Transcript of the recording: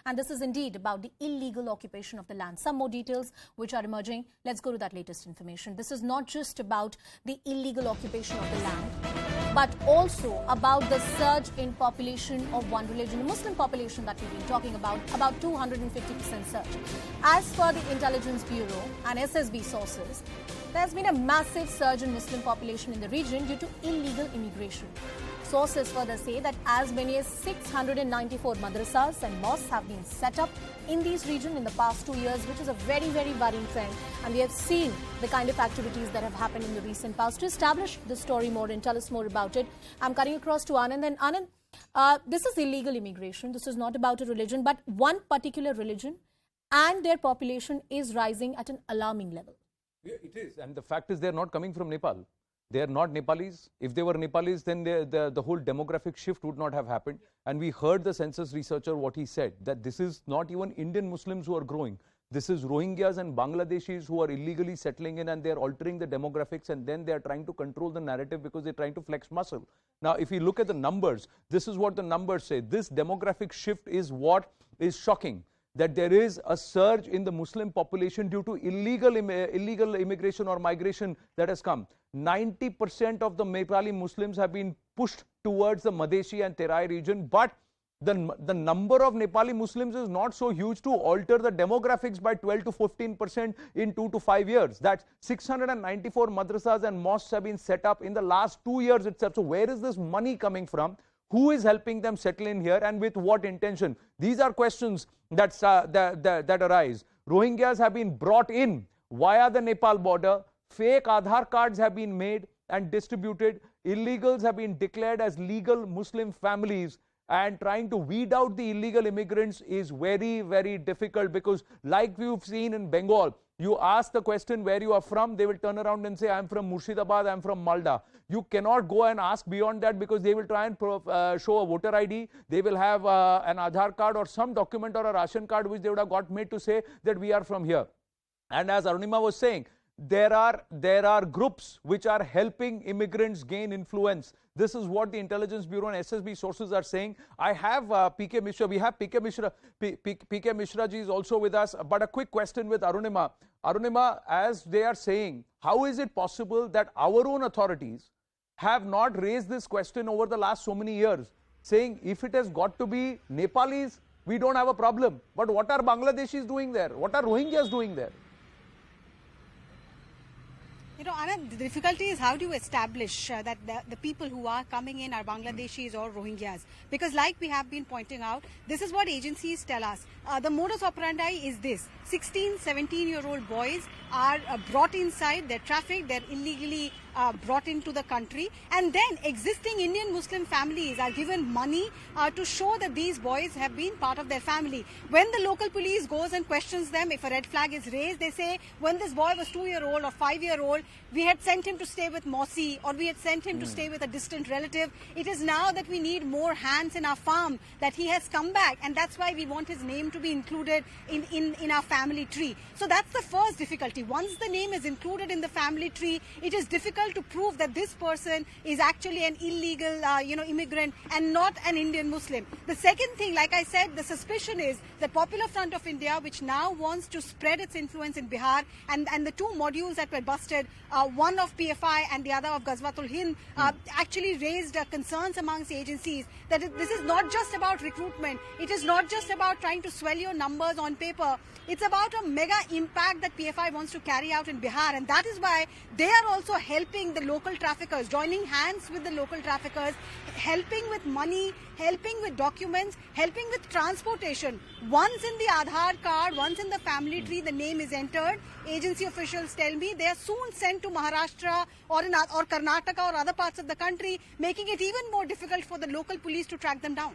And this is indeed about the illegal occupation of the land. Some more details which are emerging. Let's go to that latest information. This is not just about the illegal occupation of the land, but also about the surge in population of one religion, the Muslim population that we've been talking about 250% surge. As per the Intelligence Bureau and SSB sources, there's been a massive surge in Muslim population in the region due to illegal immigration. Sources further say that as many as 694 madrasas and mosques have been set up in these regions in the past 2 years, which is a very, very worrying trend. And we have seen the kind of activities that have happened in the recent past. To establish the story more and tell us more about it, I'm cutting across to Anand. And Anand, this is illegal immigration. This is not about a religion, but one particular religion and their population is rising at an alarming level. Yeah, it is. And the fact is they're not coming from Nepal. They are not Nepalis. If they were Nepalis, then the whole demographic shift would not have happened. And we heard the census researcher what he said, that this is not even Indian Muslims who are growing. This is Rohingyas and Bangladeshis who are illegally settling in, and they are altering the demographics, and then they are trying to control the narrative because they're trying to flex muscle. Now, if you look at the numbers, this is what the numbers say. This demographic shift is what is shocking. That there is a surge in the Muslim population due to illegal immigration or migration that has come. 90% of the Nepali Muslims have been pushed towards the Madheshi and Terai region, but the number of Nepali Muslims is not so huge to alter the demographics by 12 to 15% in 2 to 5 years. That's 694 madrasas and mosques have been set up in the last 2 years itself. So where is this money coming from? Who is helping them settle in here, and with what intention? These are questions that arise. Rohingyas have been brought in via the Nepal border. Fake Aadhaar cards have been made and distributed. Illegals have been declared as legal Muslim families. And trying to weed out the illegal immigrants is very, very difficult, because like we've seen in Bengal, you ask the question where you are from, they will turn around and say, I'm from Murshidabad, I'm from Malda. You cannot go and ask beyond that, because they will try and show a voter ID. They will have an Aadhaar card or some document or a ration card which they would have got made to say that we are from here. And as Arunima was saying, there are groups which are helping immigrants gain influence. This is what the Intelligence Bureau and SSB sources are saying. I have PK Mishra. We have PK Mishra. PK Mishra ji is also with us. But a quick question with Arunima. Arunima, as they are saying, how is it possible that our own authorities have not raised this question over the last so many years, saying if it has got to be Nepalis, we don't have a problem. But what are Bangladeshis doing there? What are Rohingyas doing there? You know, Anand, the difficulty is how do you establish that the people who are coming in are Bangladeshis or Rohingyas? Because like we have been pointing out, this is what agencies tell us. The modus operandi is this. 16, 17-year-old boys are brought inside, they're trafficked, they're illegally brought into the country, and then existing Indian Muslim families are given money to show that these boys have been part of their family. When the local police goes and questions them, if a red flag is raised, they say, when this boy was 2-year-old or 5-year-old, we had sent him to stay with Mosi, or we had sent him to stay with a distant relative. It is now that we need more hands in our farm that he has come back, and that's why we want his name to be included in our family tree. So that's the first difficulty. Once the name is included in the family tree, it is difficult to prove that this person is actually an illegal immigrant and not an Indian Muslim. The second thing, like I said, the suspicion is the Popular Front of India, which now wants to spread its influence in Bihar, and the two modules that were busted, one of PFI and the other of Ghazwatul Hind, actually raised concerns amongst agencies that this is not just about recruitment, it is not just about trying to swell your numbers on paper, it's about a mega impact that PFI wants to carry out in Bihar, and that is why they are also helping the local traffickers, joining hands with the local traffickers, helping with money, helping with documents, helping with transportation. Once in the Aadhaar card, once in the family tree, the name is entered, agency officials tell me they are soon sent to Maharashtra or Karnataka or other parts of the country, making it even more difficult for the local police to track them down.